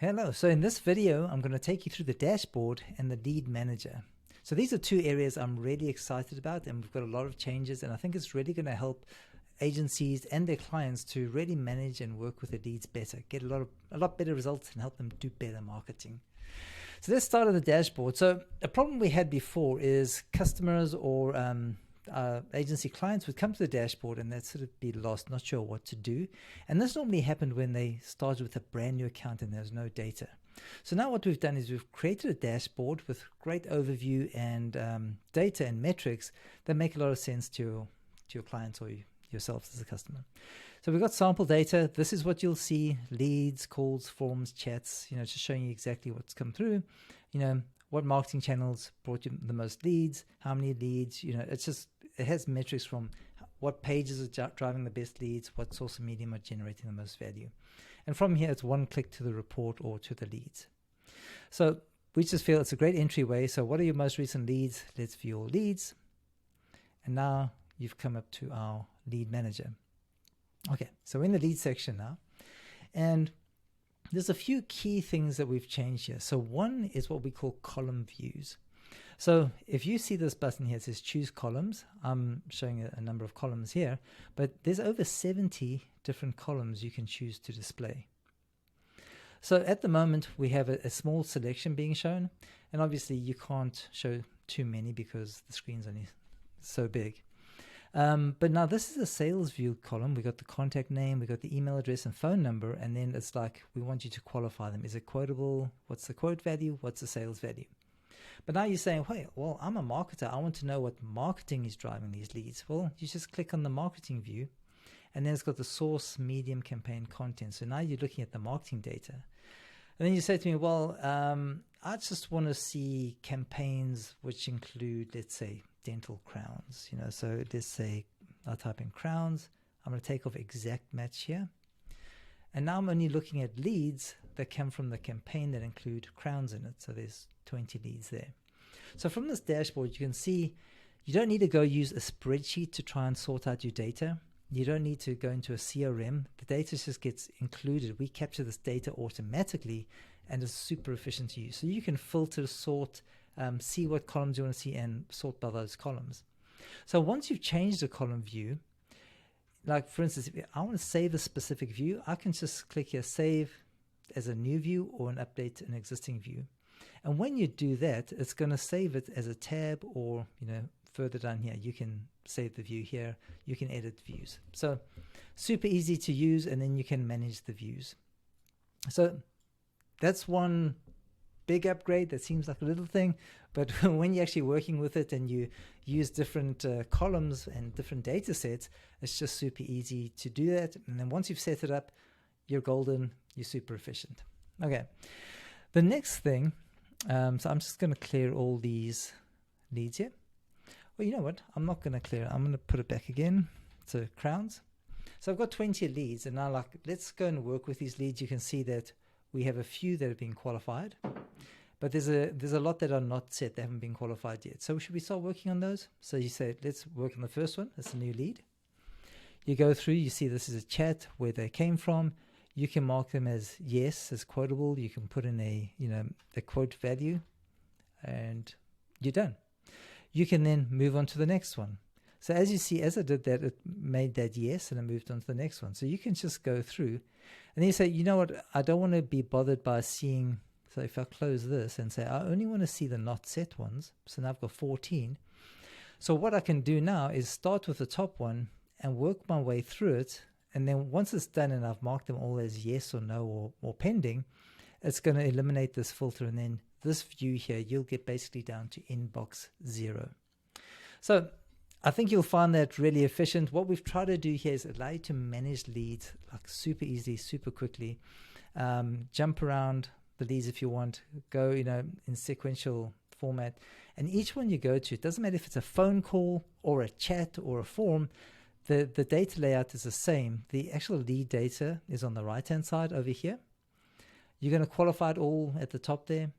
Hello, so in this video, I'm going to take you through the dashboard and the lead manager. So these are two areas I'm really excited about, and we've got a lot of changes, and I think it's really going to help agencies and their clients to really manage and work with their leads better, get a lot better results and help them do better marketing. So let's start at the dashboard. So a problem we had before is customers or agency clients would come to the dashboard and they'd sort of be lost, not sure what to do. And this normally happened when they started with a brand new account and there's no data. So now what we've done is we've created a dashboard with great overview and data and metrics that make a lot of sense to your clients or yourself as a customer. So we've got sample data. This is what you'll see: leads, calls, forms, chats, just showing you exactly what's come through, what marketing channels brought you the most leads, how many leads, it has metrics from what pages are driving the best leads, what source of medium are generating the most value. And from here, it's one click to the report or to the leads. So we just feel it's a great entryway. So what are your most recent leads? Let's view all leads. And now you've come up to our lead manager. Okay, so we're in the lead section now. And there's a few key things that we've changed here. So one is what we call column views. So if you see this button here, it says choose columns. I'm showing a number of columns here, but there's over 70 different columns you can choose to display. So at the moment, we have a small selection being shown, and obviously you can't show too many because the screen's only so big. But now this is a sales view column. We got the contact name, we got the email address and phone number, and then it's like we want you to qualify them. Is it quotable? What's the quote value? What's the sales value? But now you're saying, wait, well, I'm a marketer. I want to know what marketing is driving these leads. Well, you just click on the marketing view, and then it's got the source, medium, campaign, content. So now you're looking at the marketing data. And then you say to me, well, I just want to see campaigns which include, let's say, dental crowns. So let's say I'll type in crowns. I'm going to take off exact match here. And now I'm only looking at leads that come from the campaign that include crowns in it. So there's 20 leads there. So from this dashboard, you can see you don't need to go use a spreadsheet to try and sort out your data. You don't need to go into a CRM. The data just gets included. We capture this data automatically, and it's super efficient to use. So you can filter, sort, see what columns you want to see, and sort by those columns. So once you've changed the column view, like for instance, if I want to save a specific view, I can just click here, save as a new view or an update an existing view. And when you do that, it's going to save it as a tab, or further down here, you can save the view here. You can edit views. So super easy to use, and then you can manage the views. So that's one big upgrade that seems like a little thing, but when you're actually working with it and you use different columns and different data sets, it's just super easy to do that. And then once you've set it up, you're golden, you're super efficient. Okay, the next thing, so I'm just going to clear all these leads here. Well, you know what? I'm not going to clear it. I'm going to put it back again to crowns. So I've got 20 leads, and now let's go and work with these leads. You can see that we have a few that have been qualified, but there's a lot that are not set, they haven't been qualified yet. So should we start working on those? So you say, let's work on the first one. It's a new lead. You go through, you see this is a chat, where they came from. You can mark them as yes, as quotable. You can put in a quote value, and you're done. You can then move on to the next one. So as you see, as I did that, it made that yes, and I moved on to the next one. So you can just go through, and then you say, you know what, I don't want to be bothered by seeing. So if I close this and say, I only want to see the not set ones. So now I've got 14. So what I can do now is start with the top one and work my way through it. And then once it's done and I've marked them all as yes or no or pending, it's going to eliminate this filter. And then this view here, you'll get basically down to inbox 0. So I think you'll find that really efficient. What we've tried to do here is allow you to manage leads like super easily, super quickly. Jump around the leads if you want, go in sequential format. And each one you go to, it doesn't matter if it's a phone call or a chat or a form, the data layout is the same. The actual lead data is on the right hand side over here. You're going to qualify it all at the top there.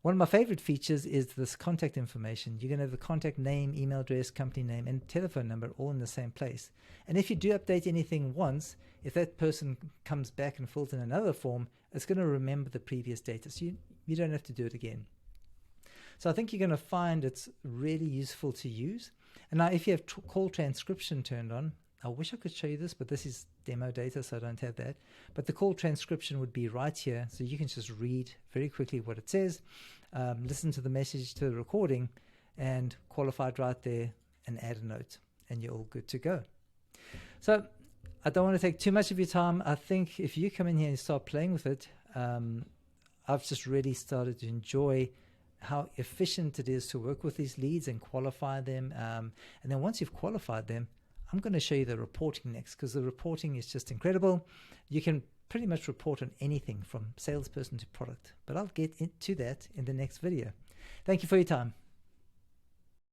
One of my favorite features is this contact information. You're going to have the contact name, email address, company name, and telephone number all in the same place. And if you do update anything once, if that person comes back and fills in another form, it's going to remember the previous data. So you don't have to do it again. So I think you're going to find it's really useful to use. And now if you have call transcription turned on, I wish I could show you this, but this is demo data, so I don't have that. But the call transcription would be right here, so you can just read very quickly what it says, listen to the message, to the recording, and qualify it right there, and add a note, and you're all good to go. So I don't want to take too much of your time. I think if you come in here and start playing with it, I've just really started to enjoy how efficient it is to work with these leads and qualify them. And then once you've qualified them, I'm going to show you the reporting next, because the reporting is just incredible. You can pretty much report on anything from salesperson to product, but I'll get into that in the next video. Thank you for your time.